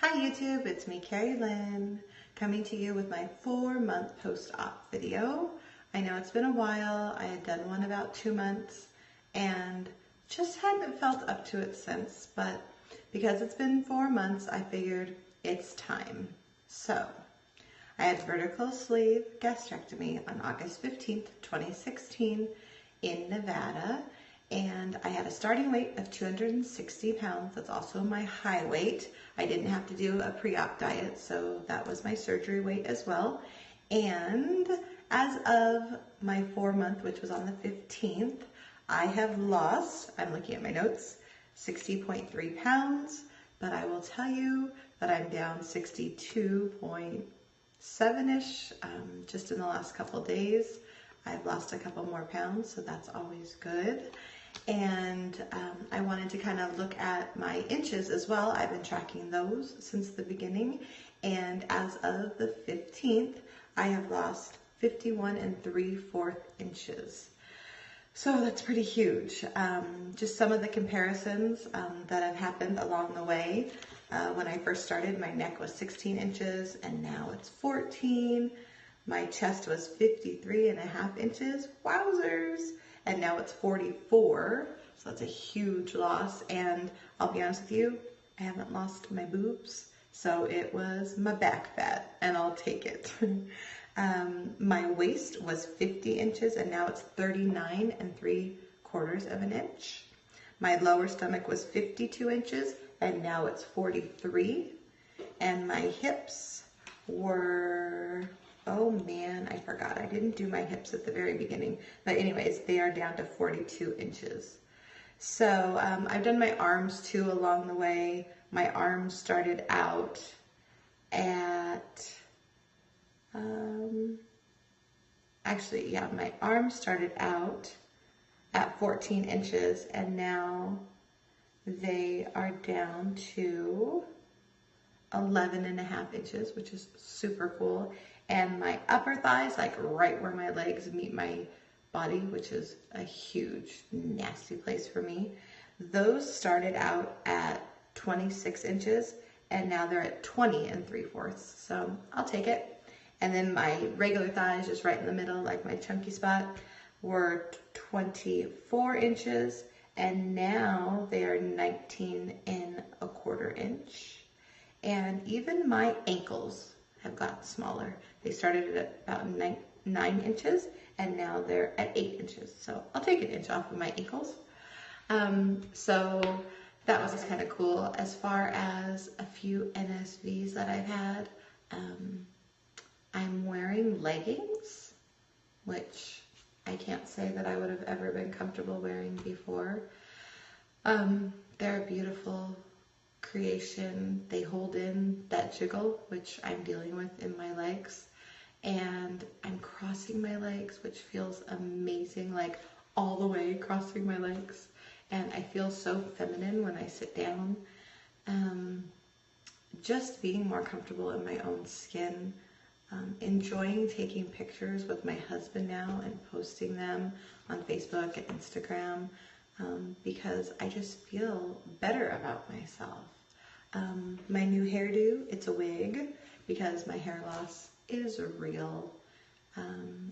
Hi YouTube, it's me, Carrie Lynn, coming to you with my 4-month post-op video. I know it's been a while. I had done one about 2 months and just hadn't felt up to it since, but because it's been 4 months, I figured it's time. So, I had vertical sleeve gastrectomy on August 15th, 2016 in Nevada, and I had a starting weight of 260 pounds. That's also my high weight. I didn't have to do a pre-op diet, so that was my surgery weight as well. And as of my 4-month, which was on the 15th, I have lost, I'm looking at my notes, 60.3 pounds, but I will tell you that I'm down 62.7-ish just in the last couple of days. I've lost a couple more pounds, so that's always good. And I wanted to kind of look at my inches as well. I've been tracking those since the beginning, and as of the 15th, I have lost 51 3/4 inches. So that's pretty huge. Just some of the comparisons that have happened along the way. When I first started, my neck was 16 inches, and now it's 14. My chest was 53.5 inches, wowzers, and now it's 44, so that's a huge loss. And I'll be honest with you, I haven't lost my boobs, so it was my back fat, and I'll take it. My waist was 50 inches, and now it's 39 3/4 of an inch. My lower stomach was 52 inches, and now it's 43. And my hips were, oh man, I forgot. I didn't do my hips at the very beginning. But anyways, they are down to 42 inches. So I've done my arms too along the way. My arms started out at, my arms started out at 14 inches, and now they are down to 11.5 inches, which is super cool. And my upper thighs, like right where my legs meet my body, which is a huge, nasty place for me, those started out at 26 inches, and now they're at 20 3/4. So I'll take it. And then my regular thighs, just right in the middle, like my chunky spot, were 24 inches, and now they are 19.25 inch. And even my ankles have gotten smaller. They started at about 9 inches, and now they're at 8 inches. So I'll take an inch off of my ankles. So that was just kind of cool. As far as a few NSVs that I've had, I'm wearing leggings, which I can't say that I would have ever been comfortable wearing before. They're a beautiful creation. They hold in that jiggle, which I'm dealing with in my legs, and I'm crossing my legs, which feels amazing, like all the way crossing my legs, and I feel so feminine when I sit down. Just being more comfortable in my own skin, enjoying taking pictures with my husband now and posting them on Facebook and Instagram, because I just feel better about myself. My new hairdo, it's a wig because my hair loss is real.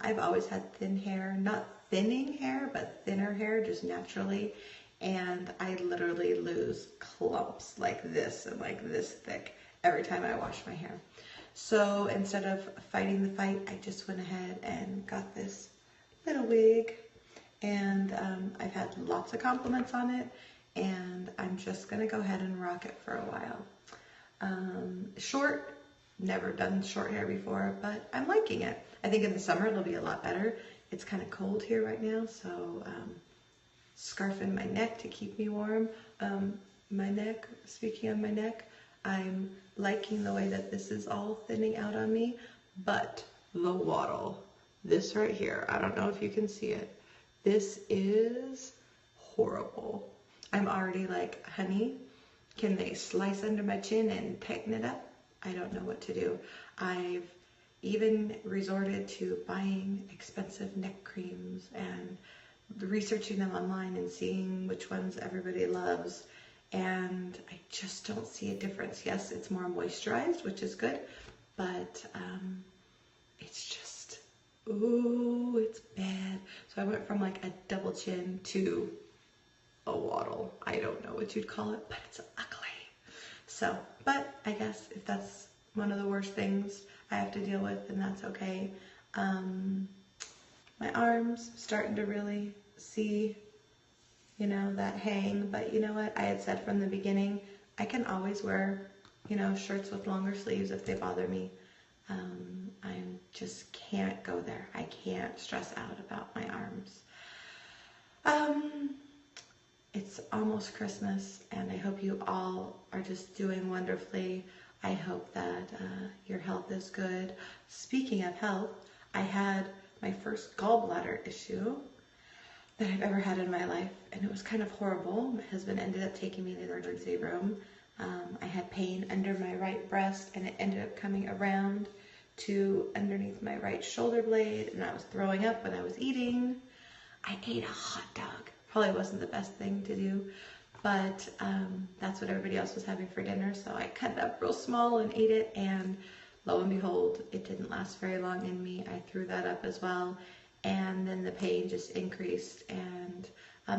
I've always had thin hair, not thinning hair, but thinner hair just naturally, and I literally lose clumps like this and like this thick every time I wash my hair. So instead of fighting the fight, I just went ahead and got this little wig, and I've had lots of compliments on it, and I'm just gonna go ahead and rock it for a while. Short, never done short hair before, but I'm liking it. I think in the summer it'll be a lot better. It's kind of cold here right now, so scarfing my neck to keep me warm. My neck, speaking of my neck, I'm liking the way that this is all thinning out on me, but the waddle, this right here, I don't know if you can see it. This is horrible. I'm already like, honey, can they slice under my chin and tighten it up? I don't know what to do. I've even resorted to buying expensive neck creams and researching them online and seeing which ones everybody loves. and I just don't see a difference. Yes, it's more moisturized, which is good, but it's just, ooh, it's bad. So I went from like a double chin to a waddle. I don't know what you'd call it, but it's ugly. So, but I guess if that's one of the worst things I have to deal with, then that's okay. My arms starting to really see, you know, that hang, but you know what? I had said from the beginning, I can always wear, you know, shirts with longer sleeves if they bother me. I just can't go there. I can't stress out about my arms. It's almost Christmas, and I hope you all are just doing wonderfully. I hope that your health is good. Speaking of health, I had my first gallbladder issue that I've ever had in my life, and it was kind of horrible. My husband ended up taking me to the emergency room. I had pain under my right breast, and it ended up coming around to underneath my right shoulder blade, and I was throwing up when I was eating. I ate a hot dog. Probably wasn't the best thing to do, but that's what everybody else was having for dinner, so I cut it up real small and ate it, and lo and behold, it didn't last very long in me. I threw that up as well, and then the pain just increased, and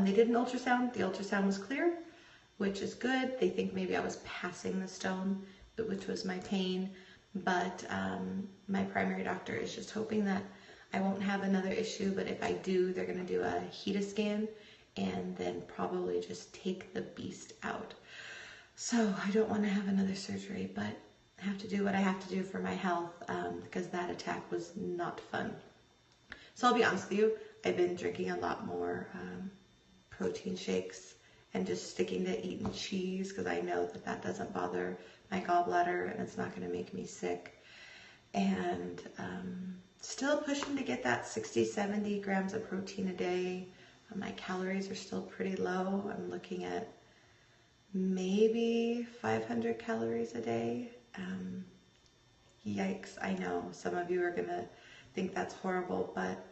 they did an ultrasound. The ultrasound was clear, which is good. They think maybe I was passing the stone, which was my pain, but my primary doctor is just hoping that I won't have another issue, but if I do, they're going to do a HEDA scan and then probably just take the beast out. So I don't want to have another surgery, but I have to do what I have to do for my health, because that attack was not fun. So I'll be honest with you, I've been drinking a lot more protein shakes and just sticking to eating cheese, because I know that that doesn't bother my gallbladder and it's not going to make me sick. And still pushing to get that 60-70 grams of protein a day. My calories are still pretty low. I'm looking at maybe 500 calories a day. Yikes, I know some of you are going to think that's horrible, but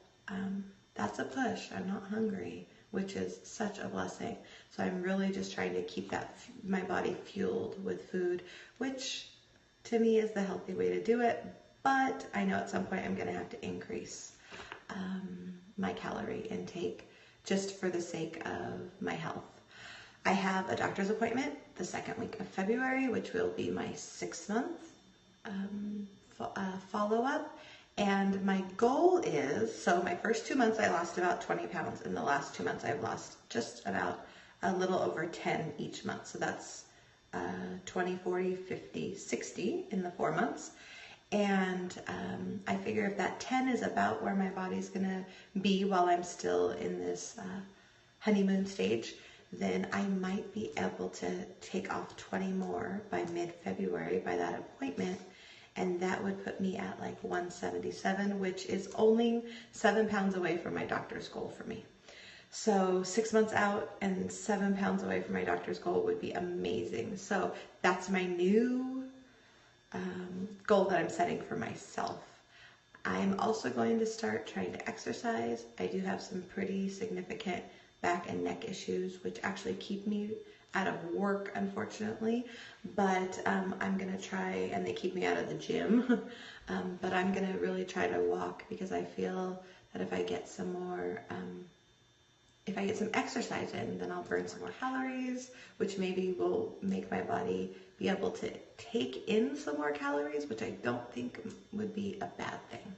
that's a push. I'm not hungry, which is such a blessing. So I'm really just trying to keep that my body fueled with food, which to me is the healthy way to do it. But I know at some point I'm going to have to increase my calorie intake just for the sake of my health. I have a doctor's appointment the second week of February, which will be my 6-month follow-up. And my goal is, so my first 2 months I lost about 20 pounds. In the last 2 months I've lost just about a little over 10 each month. So that's 20, 40, 50, 60 in the 4 months. And I figure if that 10 is about where my body's gonna be while I'm still in this honeymoon stage, then I might be able to take off 20 more by mid-February by that appointment. And that would put me at like 177, which is only 7 pounds away from my doctor's goal for me. So 6 months out and 7 pounds away from my doctor's goal would be amazing. So that's my new goal that I'm setting for myself. I'm also going to start trying to exercise. I do have some pretty significant back and neck issues, which actually keep me out of work, unfortunately, but I'm gonna try, and they keep me out of the gym, but I'm gonna really try to walk, because I feel that if I get some more, if I get some exercise in, then I'll burn some more calories, which maybe will make my body be able to take in some more calories, which I don't think would be a bad thing.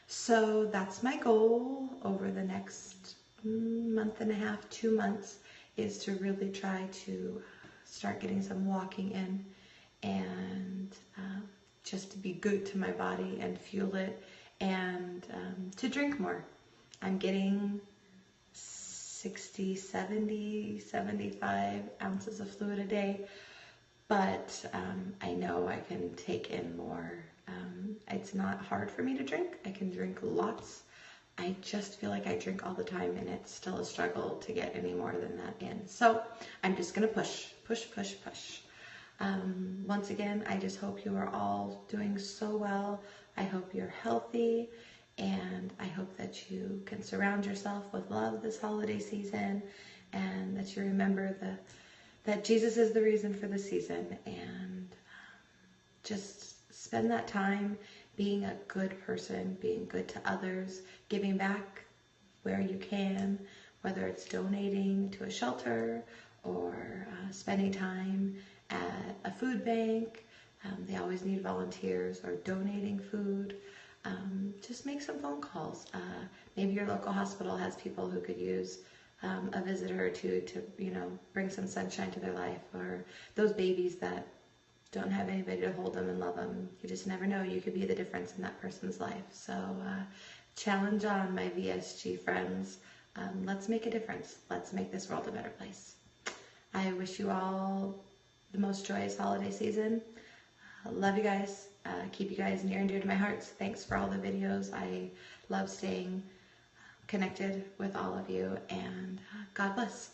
So that's my goal over the next month and a half, 2 months, is to really try to start getting some walking in, and just to be good to my body and fuel it, and to drink more. I'm getting 60, 70, 75 ounces of fluid a day, but I know I can take in more. It's not hard for me to drink. I can drink lots. I just feel like I drink all the time, and it's still a struggle to get any more than that in. So I'm just going to push. Once again, I just hope you are all doing so well. I hope you're healthy, and I hope that you can surround yourself with love this holiday season, and that you remember the that Jesus is the reason for the season, and just spend that time being a good person, being good to others, giving back where you can, whether it's donating to a shelter or spending time at a food bank. They always need volunteers, or donating food. Just make some phone calls. Maybe your local hospital has people who could use a visitor or two to, bring some sunshine to their life, or those babies that don't have anybody to hold them and love them. You just never know. You could be the difference in that person's life. So challenge on, my VSG friends. Let's make a difference. Let's make this world a better place. I wish you all the most joyous holiday season. Love you guys. Keep you guys near and dear to my heart. Thanks for all the videos. I love staying connected with all of you, and God bless.